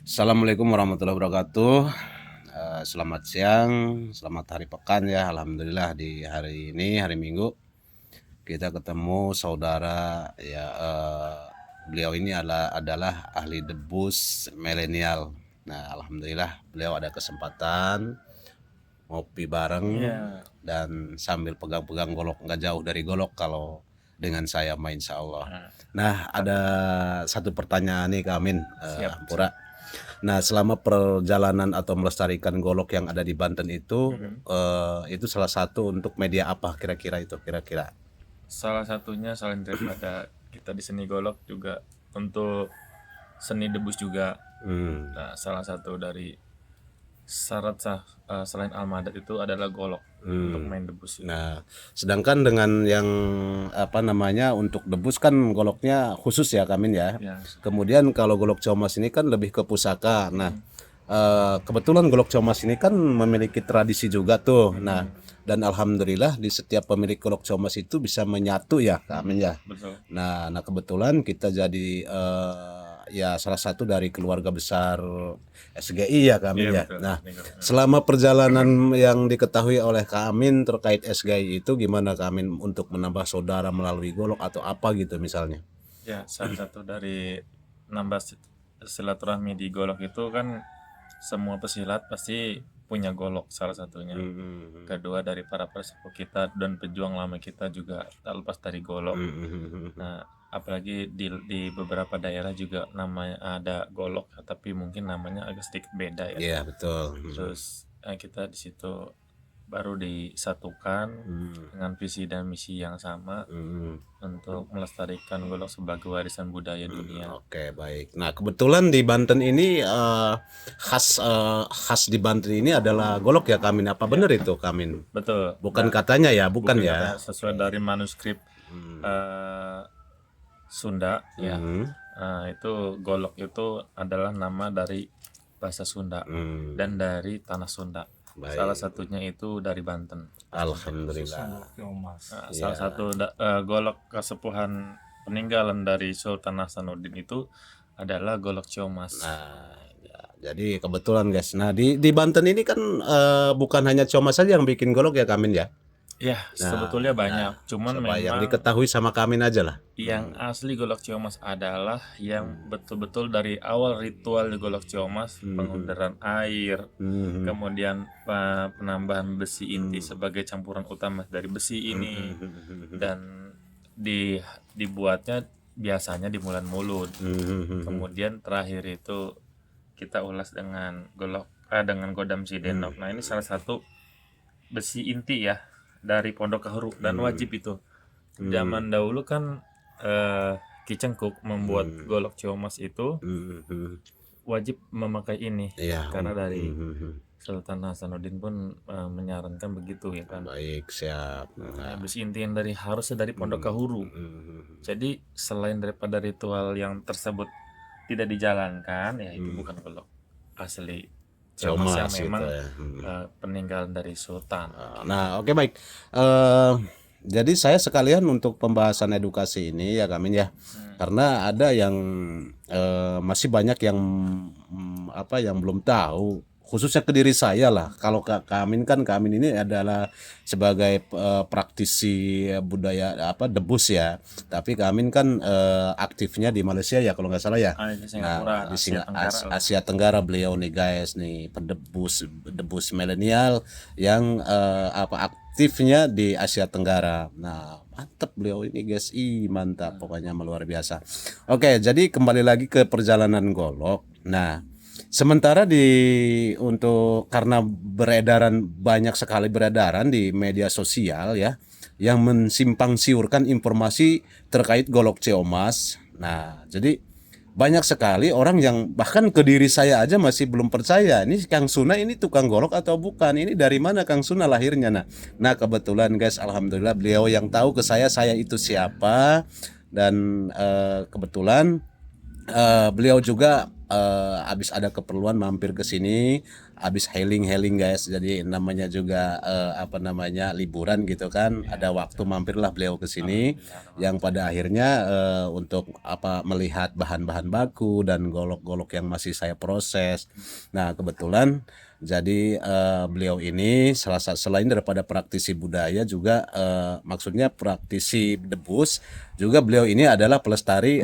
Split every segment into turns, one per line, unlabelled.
Assalamualaikum warahmatullahi wabarakatuh. Selamat siang, selamat hari pekan ya. Alhamdulillah di hari ini, hari Minggu, kita ketemu saudara ya. Beliau ini adalah ahli debus milenial. Nah, alhamdulillah beliau ada kesempatan ngopi bareng dan sambil pegang-pegang golok, nggak jauh dari golok kalau dengan saya main insya Allah. Nah, ada satu pertanyaan nih Kak Amin, Pura. Nah, selama perjalanan atau melestarikan golok yang ada di Banten itu salah satu untuk media apa kira-kira itu kira-kira?
Salah satunya selain daripada kita di seni golok juga untuk seni debus juga. Nah, salah satu dari syarat selain almadat itu adalah golok untuk main debus.
Nah, sedangkan dengan yang apa namanya untuk debus kan goloknya khusus ya Kamin ya.
Ya,
Kemudian kalau golok comas ini kan lebih ke pusaka. Nah, kebetulan golok comas ini kan memiliki tradisi juga tuh. Nah, dan alhamdulillah di setiap pemilik golok comas itu bisa menyatu ya Kamin ya.
betul.
Nah, kebetulan kita jadi ya salah satu dari keluarga besar SGI ya Kak Amin
Iya,
ya.
betul.
Nah, selama perjalanan yang diketahui oleh Kak Amin terkait SGI itu gimana Kak Amin untuk menambah saudara melalui golok atau apa gitu misalnya?
Ya, salah satu dari nambah silaturahmi di golok itu kan semua pesilat pasti punya golok salah satunya. Kedua dari para persepuh kita dan pejuang lama kita juga tak lepas dari golok. Nah, apalagi di beberapa daerah juga namanya ada golok, tapi mungkin namanya agak sedikit beda ya.
Iya, betul.
Terus kita di situ baru disatukan dengan visi dan misi yang sama untuk melestarikan golok sebagai warisan budaya dunia.
Oke, baik. Nah, kebetulan di Banten ini khas di Banten ini adalah golok ya Kamin. Apa benar itu Kamin?
Betul.
Bukan katanya ya, bukan ya.
Katanya sesuai dari manuskrip Sunda ya. Nah, itu golok itu adalah nama dari bahasa Sunda dan dari tanah Sunda.
Baik.
Salah satunya itu dari Banten.
Alhamdulillah.
Nah, salah satu golok kesepuhan peninggalan dari Sultan Hasanuddin itu adalah golok Ciomas.
Nah, ya, jadi kebetulan guys. Nah, di Banten ini kan bukan hanya Comas saja yang bikin golok ya Kamin ya.
Ya, sebetulnya banyak. Cuman
Coba yang
memang
diketahui sama Kamin aja lah.
yang asli golok Ciomas adalah yang betul-betul dari awal ritual di golok Ciomas, pengundaran air, kemudian penambahan besi inti sebagai campuran utama dari besi ini, dan dibuatnya biasanya di bulan Mulut. Kemudian terakhir itu kita ulas dengan dengan godam sidenok. Nah, ini salah satu besi inti ya dari Pondok Kahuru dan wajib itu. Zaman dahulu kan Ki Cengkuk membuat golok Ciomas itu wajib memakai ini
Iya.
karena dari Sultan Hasanuddin pun menyarankan begitu ya kan.
Baik, siap. Nah,
Besi inti yang harusnya dari Pondok Kahuru. Jadi selain daripada ritual yang tersebut tidak dijalankan, ya itu bukan golok asli Ciomas yang
Comas
memang
gitu ya.
peninggalan dari Sultan.
Nah, oke baik. Jadi saya sekalian untuk pembahasan edukasi ini ya Kamin ya. Karena ada yang masih banyak yang yang belum tahu, khususnya ke diri saya lah. Kalau Kamin kan Kamin ini adalah sebagai praktisi budaya debus ya. Tapi Kamin kan aktifnya di Malaysia ya kalau nggak salah ya.
Di Singapura,
Di
Asia Tenggara lah.
Asia Tenggara beliau nih guys nih debus milenial yang aktifnya di Asia Tenggara. Nah, mantap beliau ini guys. Mantap pokoknya luar biasa. Oke, jadi kembali lagi ke perjalanan golok. Nah, sementara karena banyak sekali beredaran di media sosial ya yang mensimpang siurkan informasi terkait golok Ciomas. Nah, jadi banyak sekali orang yang bahkan ke diri saya aja masih belum percaya. Ini Kang Suna ini tukang golok atau bukan? Ini dari mana Kang Suna lahirnya? Nah kebetulan guys, alhamdulillah beliau yang tahu ke saya itu siapa dan kebetulan beliau juga abis ada keperluan mampir ke sini, abis healing guys. Jadi namanya juga apa namanya liburan gitu kan. Ada waktu mampirlah beliau ke sini, yang pada akhirnya untuk apa melihat bahan-bahan baku dan golok-golok yang masih saya proses. Nah kebetulan jadi beliau ini selain daripada praktisi budaya juga maksudnya praktisi debus, juga beliau ini adalah pelestari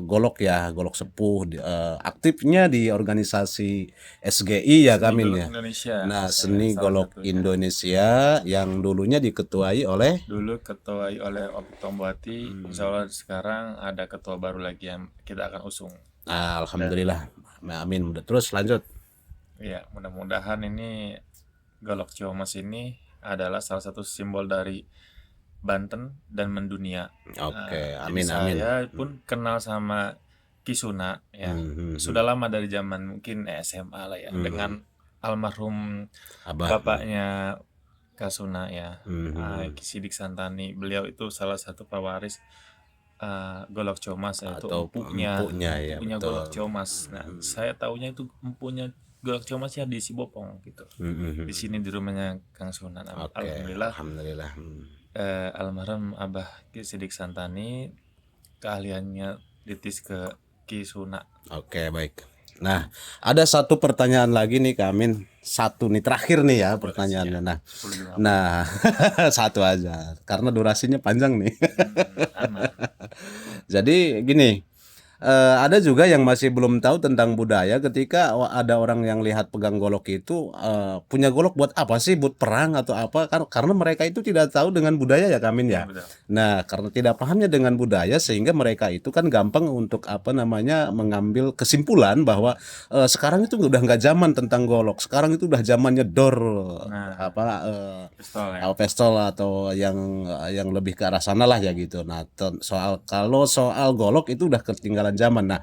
golok ya, golok sepuh. Aktifnya di organisasi SGI ya kami
Golok
ya.
Indonesia.
Nah,
Saya
Seni
salah
Golok
satunya.
Indonesia yang dulunya diketuai oleh
Dulu ketuai oleh Opik Tombuati, insya Allah sekarang ada ketua baru lagi yang kita akan usung.
Alhamdulillah. Amin. Terus lanjut.
Ya, mudah-mudahan ini golok Ciomas ini adalah salah satu simbol dari Banten dan mendunia.
Oke,
Jadi
amin amin.
saya pun kenal sama Kisuna ya. Sudah lama dari zaman mungkin SMA lah ya, dengan almarhum
Abah.
bapaknya Kasuna ya, Sidik Santani. Beliau itu salah satu pewaris golok Ciomas, yaitu
Atau empuknya ya,
empunya
betul.
golok Ciomas. Nah, saya tahunya itu empunya golok Ciomas ya di Sibopong gitu. Di sini di rumahnya Kang Sunan.
Oke,
Alhamdulillah
alhamdulillah.
almarhum Abah Ki Sidik Santani keahliannya ditis ke Ki Suna.
Oke, baik. Nah, ada satu pertanyaan lagi nih Kak Amin. Satu nih terakhir nih ya pertanyaannya. Nah, satu aja karena durasinya panjang nih.
Aman.
Jadi gini, ada juga yang masih belum tahu tentang budaya ketika ada orang yang lihat pegang golok itu punya golok buat apa sih? Buat perang atau apa? Karena mereka itu tidak tahu dengan budaya ya Kamin ya.
Betul.
Nah, karena tidak pahamnya dengan budaya sehingga mereka itu kan gampang untuk apa namanya mengambil kesimpulan bahwa sekarang itu udah nggak zaman tentang golok. Sekarang itu udah zamannya door apa
Pistol ya.
pistol atau yang lebih ke arah sana lah ya gitu. Nah, kalau soal golok itu udah ketinggalan zaman. Nah,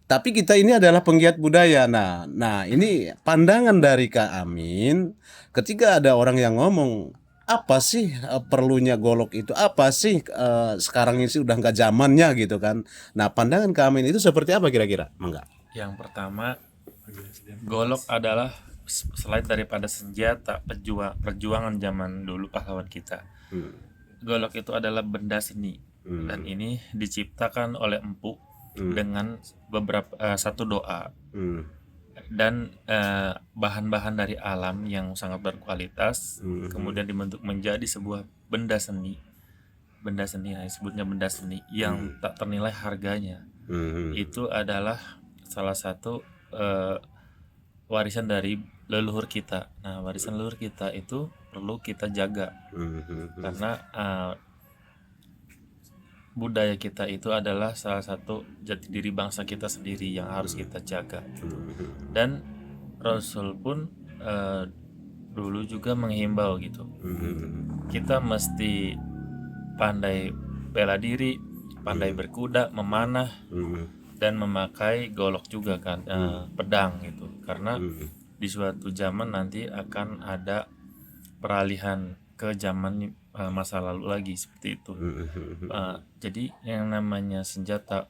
tapi kita ini adalah penggiat budaya. Nah ini pandangan dari Kak Amin ketika ada orang yang ngomong apa sih perlunya golok itu? Apa sih sekarang ini sih udah nggak zamannya gitu kan? Nah, pandangan Kak Amin itu seperti apa kira-kira? Enggak.
Yang pertama, golok adalah selain daripada senjata perjuangan zaman dulu pahlawan kita. Golok itu adalah benda seni dan ini diciptakan oleh empu dengan beberapa satu doa dan bahan-bahan dari alam yang sangat berkualitas, kemudian dibentuk menjadi sebuah benda seni. Benda seni, nah, disebutnya benda seni yang tak ternilai harganya. Itu adalah salah satu warisan dari leluhur kita. Nah, warisan leluhur kita itu perlu kita jaga karena budaya kita itu adalah salah satu jati diri bangsa kita sendiri yang harus kita jaga. Dan Rasul pun dulu juga menghimbau gitu. Kita mesti pandai bela diri, pandai berkuda, memanah, dan memakai golok juga kan, pedang gitu. Karena di suatu zaman nanti akan ada peralihan ke zaman masa lalu lagi seperti itu. Jadi yang namanya senjata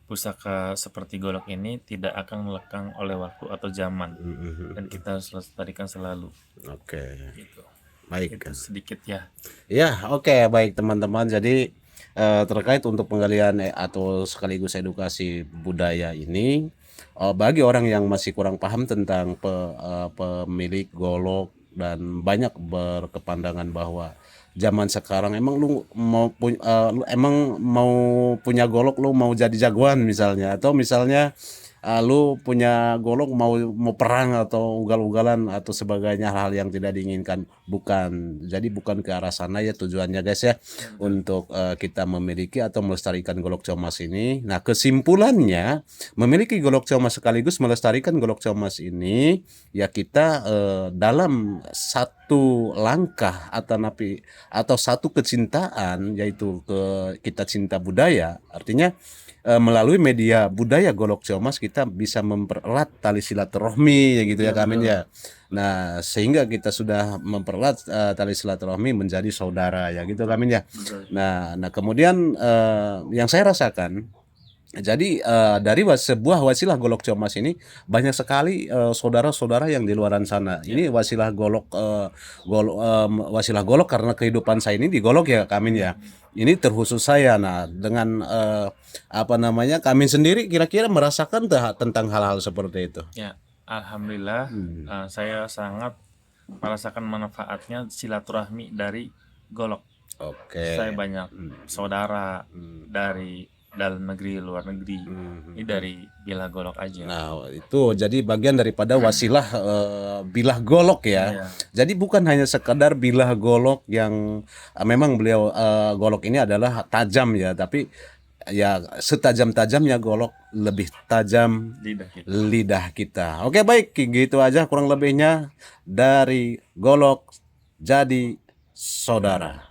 pusaka seperti golok ini tidak akan melekang oleh waktu atau zaman, dan kita harus lestarikan selalu.
Oke.
Gitu.
Baik.
Itu sedikit ya.
Ya, oke, baik teman-teman. Jadi terkait untuk penggalian atau sekaligus edukasi budaya ini, bagi orang yang masih kurang paham tentang pemilik golok dan banyak berkepandangan bahwa zaman sekarang emang lu mau punya golok lu mau jadi jagoan misalnya, atau misalnya lu punya golok mau perang atau ugal-ugalan atau sebagainya, hal-hal yang tidak diinginkan. Jadi bukan ke arah sana ya tujuannya guys ya, untuk kita memiliki atau melestarikan golok Ciomas ini. Nah, kesimpulannya memiliki golok Ciomas sekaligus melestarikan golok Ciomas ini ya kita dalam satu langkah atau satu kecintaan, yaitu kita cinta budaya, artinya melalui media budaya golok Ciomas kita bisa mempererat tali silaturahmi ya gitu ya Kamin ya. Nah, sehingga kita sudah mempererat tali silaturahmi menjadi saudara ya gitu Kamin ya. Nah kemudian yang saya rasakan Jadi dari sebuah wasilah golok ciomas ini banyak sekali saudara-saudara yang di luaran sana. Ini wasilah golok wasilah golok karena kehidupan saya ini digolok ya Kamin ya. Ini terkhusus saya. Nah, dengan apa namanya Kamin sendiri kira-kira merasakan tentang hal-hal seperti itu.
Ya, alhamdulillah saya sangat merasakan manfaatnya silaturahmi dari golok.
Oke.
Saya banyak saudara dari dalam negeri, luar negeri. Ini dari bilah golok aja.
Nah, itu jadi bagian daripada wasilah bilah golok ya.
Iya.
Jadi bukan hanya sekadar bilah golok yang memang beliau golok ini adalah tajam ya, tapi ya setajam-tajamnya golok lebih tajam
Lidah kita.
lidah kita. Oke, baik, gitu aja kurang lebihnya dari golok jadi saudara.